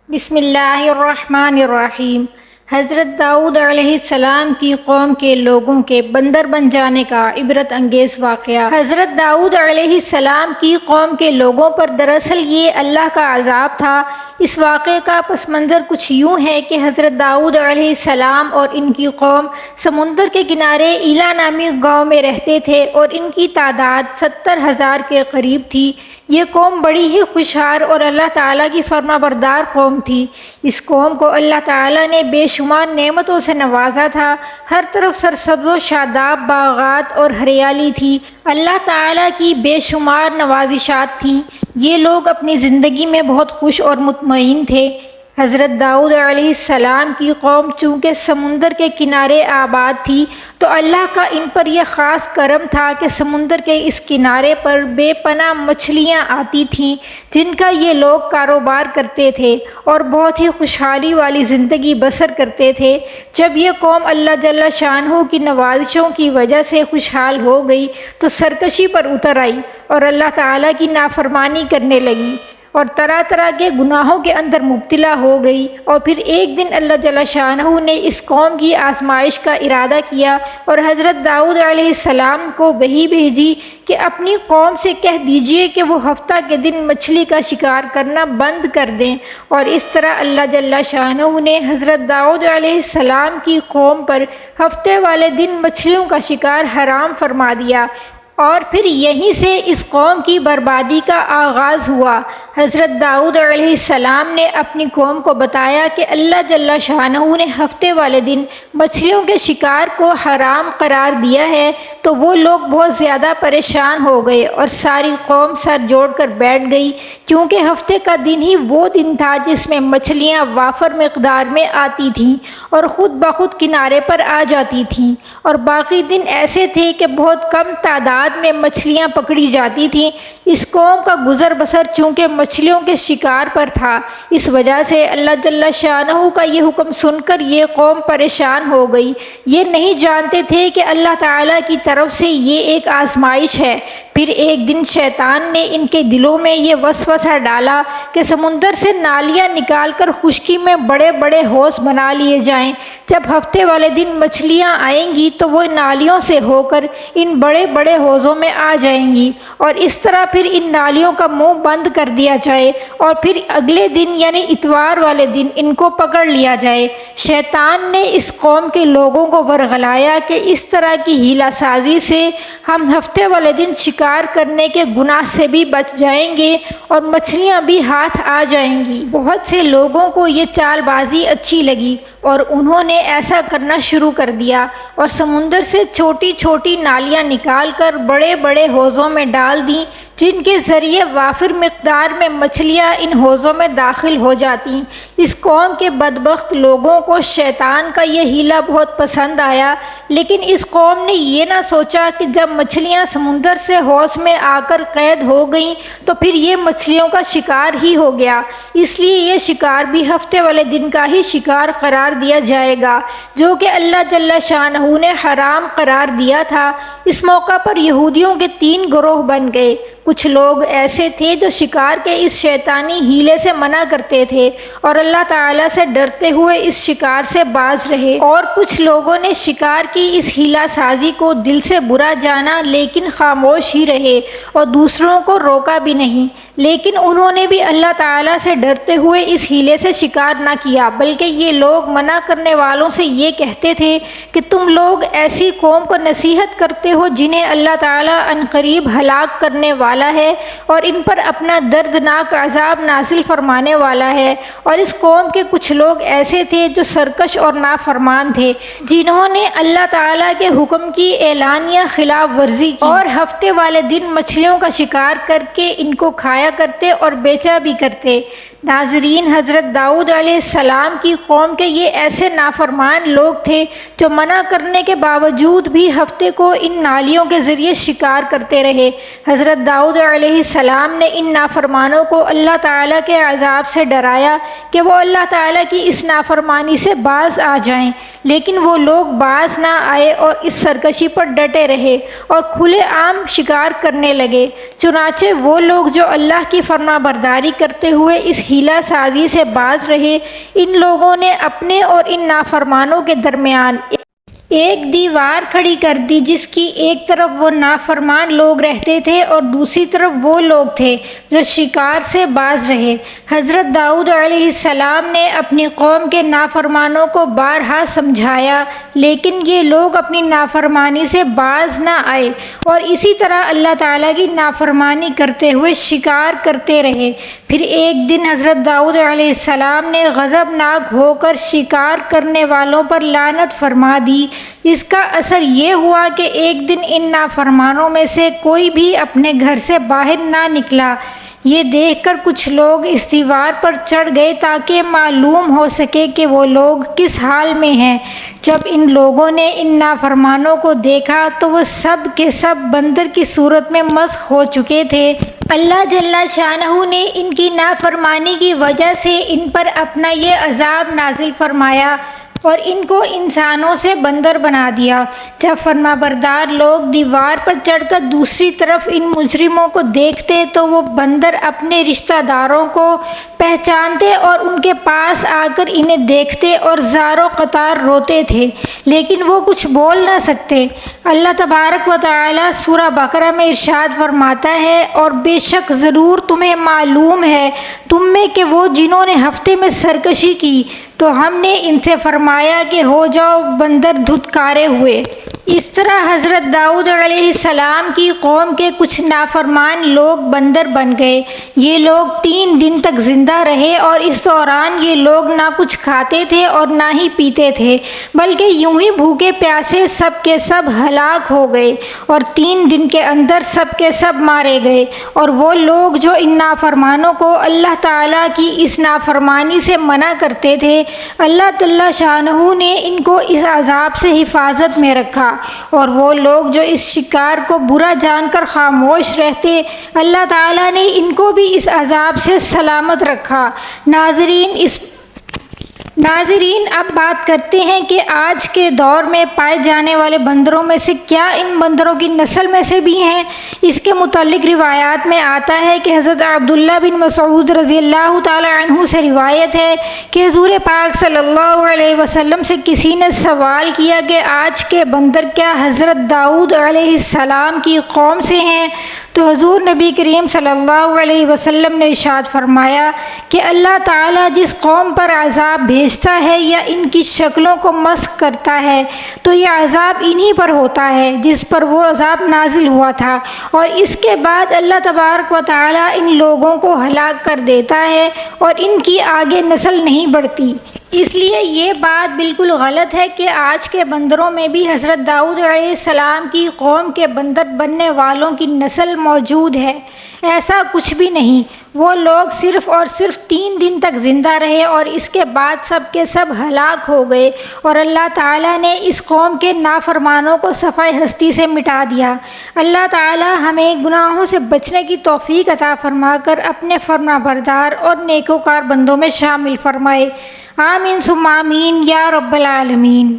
بسم اللہ الرحمن الرحیم۔ حضرت داؤد علیہ السلام کی قوم کے لوگوں کے بندر بن جانے کا عبرت انگیز واقعہ۔ حضرت داؤد علیہ السلام کی قوم کے لوگوں پر دراصل یہ اللہ کا عذاب تھا۔ اس واقعے کا پس منظر کچھ یوں ہے کہ حضرت داؤد علیہ السلام اور ان کی قوم سمندر کے کنارے ایلا نامی گاؤں میں رہتے تھے اور ان کی تعداد 70,000 کے قریب تھی۔ یہ قوم بڑی ہی خوشحال اور اللہ تعالیٰ کی فرما بردار قوم تھی۔ اس قوم کو اللہ تعالیٰ نے بے شمار نعمتوں سے نوازا تھا۔ ہر طرف سرسبز و شاداب باغات اور ہریالی تھی۔ اللہ تعالیٰ کی بے شمار نوازشات تھیں۔ یہ لوگ اپنی زندگی میں بہت خوش اور مطمئن تھے۔ حضرت داؤد علیہ السلام کی قوم چونکہ سمندر کے کنارے آباد تھی تو اللہ کا ان پر یہ خاص کرم تھا کہ سمندر کے اس کنارے پر بے پناہ مچھلیاں آتی تھیں جن کا یہ لوگ کاروبار کرتے تھے اور بہت ہی خوشحالی والی زندگی بسر کرتے تھے۔ جب یہ قوم اللہ جل شانہ کی نوازشوں کی وجہ سے خوشحال ہو گئی تو سرکشی پر اتر آئی اور اللہ تعالیٰ کی نافرمانی کرنے لگی اور طرح طرح کے گناہوں کے اندر مبتلا ہو گئی۔ اور پھر ایک دن اللہ جل شانہ نے اس قوم کی آزمائش کا ارادہ کیا اور حضرت داؤد علیہ السلام کو وحی بھیجی کہ اپنی قوم سے کہہ دیجئے کہ وہ ہفتہ کے دن مچھلی کا شکار کرنا بند کر دیں، اور اس طرح اللہ جل شانہ نے حضرت داؤد علیہ السلام کی قوم پر ہفتے والے دن مچھلیوں کا شکار حرام فرما دیا، اور پھر یہیں سے اس قوم کی بربادی کا آغاز ہوا۔ حضرت داؤد علیہ السلام نے اپنی قوم کو بتایا کہ اللہ جل شانہ نے ہفتے والے دن مچھلیوں کے شکار کو حرام قرار دیا ہے، تو وہ لوگ بہت زیادہ پریشان ہو گئے اور ساری قوم سر جوڑ کر بیٹھ گئی، کیونکہ ہفتے کا دن ہی وہ دن تھا جس میں مچھلیاں وافر مقدار میں آتی تھیں اور خود بخود کنارے پر آ جاتی تھیں، اور باقی دن ایسے تھے کہ بہت کم تعداد میں مچھلیاں پکڑی جاتی تھیں۔ اس قوم کا گزر بسر چونکہ مچھلیوں کے شکار پر تھا، اس وجہ سے اللہ جل شانہ کا یہ حکم سن کر یہ قوم پریشان ہو گئی۔ یہ نہیں جانتے تھے کہ اللہ تعالیٰ کی طرف سے یہ ایک آزمائش ہے۔ پھر ایک دن شیطان نے ان کے دلوں میں یہ وسوسہ ڈالا کہ سمندر سے نالیاں نکال کر خشکی میں بڑے بڑے حوض بنا لیے جائیں۔ جب ہفتے والے دن مچھلیاں آئیں گی تو وہ نالیوں سے ہو کر ان بڑے بڑے حوضوں میں آ جائیں گی، اور اس طرح پھر ان نالیوں کا منہ بند کر دیا جائے اور پھر اگلے دن یعنی اتوار والے دن ان کو پکڑ لیا جائے۔ شیطان نے اس قوم کے لوگوں کو ورغلایا کہ اس طرح کی ہیلہ سازی سے ہم ہفتے والے دن شکار کرنے کے گناہ سے بھی بچ جائیں گے اور مچھلیاں بھی ہاتھ آ جائیں گی۔ بہت سے لوگوں کو یہ چال بازی اچھی لگی اور انہوں نے ایسا کرنا شروع کر دیا اور سمندر سے چھوٹی چھوٹی نالیاں نکال کر بڑے بڑے حوضوں میں ڈال دیں، جن کے ذریعے وافر مقدار میں مچھلیاں ان حوضوں میں داخل ہو جاتیں۔ اس قوم کے بدبخت لوگوں کو شیطان کا یہ ہیلہ بہت پسند آیا، لیکن اس قوم نے یہ نہ سوچا کہ جب مچھلیاں سمندر سے حوض میں آ کر قید ہو گئیں تو پھر یہ مچھلیوں کا شکار ہی ہو گیا، اس لیے یہ شکار بھی ہفتے والے دن کا ہی شکار قرار دیا جائے گا جو کہ اللہ جل شانہ نے حرام قرار دیا تھا۔ اس موقع پر یہودیوں کے 3 گروہ بن گئے۔ کچھ لوگ ایسے تھے جو شکار کے اس شیطانی ہیلے سے منع کرتے تھے اور اللہ تعالیٰ سے ڈرتے ہوئے اس شکار سے باز رہے، اور کچھ لوگوں نے شکار کی اس ہیلہ سازی کو دل سے برا جانا لیکن خاموش ہی رہے اور دوسروں کو روکا بھی نہیں، لیکن انہوں نے بھی اللہ تعالیٰ سے ڈرتے ہوئے اس ہیلے سے شکار نہ کیا، بلکہ یہ لوگ منع کرنے والوں سے یہ کہتے تھے کہ تم لوگ ایسی قوم کو نصیحت کرتے ہو جنہیں اللہ تعالیٰ عنقریب ہلاک کرنے والا ہے اور ان پر اپنا دردناک عذاب نازل فرمانے والا ہے۔ اور اس قوم کے کچھ لوگ ایسے تھے جو سرکش اور نافرمان تھے، جنہوں نے اللہ تعالیٰ کے حکم کی اعلانیہ خلاف ورزی کی اور ہفتے والے دن مچھلیوں کا شکار کر کے ان کو کھایا کرتے اور بیچا بھی کرتے۔ ناظرین، حضرت داؤد علیہ السلام کی قوم کے یہ ایسے نافرمان لوگ تھے جو منع کرنے کے باوجود بھی ہفتے کو ان نالیوں کے ذریعے شکار کرتے رہے۔ حضرت داؤد علیہ السلام نے ان نافرمانوں کو اللہ تعالیٰ کے عذاب سے ڈرایا کہ وہ اللہ تعالیٰ کی اس نافرمانی سے باز آ جائیں، لیکن وہ لوگ باز نہ آئے اور اس سرکشی پر ڈٹے رہے اور کھلے عام شکار کرنے لگے۔ چنانچہ وہ لوگ جو اللہ کی فرما برداری کرتے ہوئے اس ہیلا سازی سے باز رہے۔ ان لوگوں نے اپنے اور ان نافرمانوں کے درمیان ایک دیوار کھڑی کر دی جس کی ایک طرف وہ نافرمان لوگ رہتے تھے اور دوسری طرف وہ لوگ تھے جو شکار سے باز رہے۔ حضرت داؤد علیہ السلام نے اپنی قوم کے نافرمانوں کو بارہا سمجھایا، لیکن یہ لوگ اپنی نافرمانی سے باز نہ آئے اور اسی طرح اللہ تعالیٰ کی نافرمانی کرتے ہوئے شکار کرتے رہے۔ پھر ایک دن حضرت داؤد علیہ السلام نے غضبناک ہو کر شکار کرنے والوں پر لعنت فرما دی۔ اس کا اثر یہ ہوا کہ ایک دن ان نافرمانوں میں سے کوئی بھی اپنے گھر سے باہر نہ نکلا۔ یہ دیکھ کر کچھ لوگ اس دیوار پر چڑھ گئے تاکہ معلوم ہو سکے کہ وہ لوگ کس حال میں ہیں۔ جب ان لوگوں نے ان نافرمانوں کو دیکھا تو وہ سب کے سب بندر کی صورت میں مسخ ہو چکے تھے۔ اللہ جل شانہ نے ان کی نافرمانی کی وجہ سے ان پر اپنا یہ عذاب نازل فرمایا اور ان کو انسانوں سے بندر بنا دیا۔ جب فرمانبردار لوگ دیوار پر چڑھ کر دوسری طرف ان مجرموں کو دیکھتے تو وہ بندر اپنے رشتہ داروں کو پہچانتے اور ان کے پاس آ کر انہیں دیکھتے اور زار و قطار روتے تھے، لیکن وہ کچھ بول نہ سکتے۔ اللہ تبارک و تعالی سورہ بقرہ میں ارشاد فرماتا ہے، اور بے شک ضرور تمہیں معلوم ہے تم میں کہ وہ جنہوں نے ہفتے میں سرکشی کی تو ہم نے ان سے فرمایا کہ ہو جاؤ بندر دھتکارے ہوئے۔ اس طرح حضرت داؤد علیہ السلام کی قوم کے کچھ نافرمان لوگ بندر بن گئے۔ یہ لوگ 3 دن تک زندہ رہے اور اس دوران یہ لوگ نہ کچھ کھاتے تھے اور نہ ہی پیتے تھے، بلکہ یوں ہی بھوکے پیاسے سب کے سب ہلاک ہو گئے اور 3 دن کے اندر سب کے سب مارے گئے۔ اور وہ لوگ جو ان نافرمانوں کو اللہ تعالیٰ کی اس نافرمانی سے منع کرتے تھے، اللہ جل شانہ نے ان کو اس عذاب سے حفاظت میں رکھا، اور وہ لوگ جو اس شکار کو برا جان کر خاموش رہتے، اللہ تعالیٰ نے ان کو بھی اس عذاب سے سلامت رکھا۔ ناظرین اب بات کرتے ہیں کہ آج کے دور میں پائے جانے والے بندروں میں سے کیا ان بندروں کی نسل میں سے بھی ہیں؟ اس کے متعلق روایات میں آتا ہے کہ حضرت عبداللہ بن مسعود رضی اللہ تعالی عنہ سے روایت ہے کہ حضور پاک صلی اللہ علیہ وسلم سے کسی نے سوال کیا کہ آج کے بندر کیا حضرت داؤد علیہ السلام کی قوم سے ہیں؟ تو حضور نبی کریم صلی اللہ علیہ وسلم نے ارشاد فرمایا کہ اللہ تعالیٰ جس قوم پر عذاب بھیجتا ہے یا ان کی شکلوں کو مسخ کرتا ہے تو یہ عذاب انہی پر ہوتا ہے جس پر وہ عذاب نازل ہوا تھا، اور اس کے بعد اللہ تبارک و تعالیٰ ان لوگوں کو ہلاک کر دیتا ہے اور ان کی آگے نسل نہیں بڑھتی۔ اس لیے یہ بات بالکل غلط ہے کہ آج کے بندروں میں بھی حضرت داؤد علیہ السلام کی قوم کے بندر بننے والوں کی نسل موجود ہے۔ ایسا کچھ بھی نہیں۔ وہ لوگ صرف اور صرف 3 دن تک زندہ رہے اور اس کے بعد سب کے سب ہلاک ہو گئے، اور اللہ تعالیٰ نے اس قوم کے نافرمانوں کو صفحہ ہستی سے مٹا دیا۔ اللہ تعالیٰ ہمیں گناہوں سے بچنے کی توفیق عطا فرما کر اپنے فرمانبردار اور نیکوکار بندوں میں شامل فرمائے۔ آمین ثم آمین یا رب العالمین۔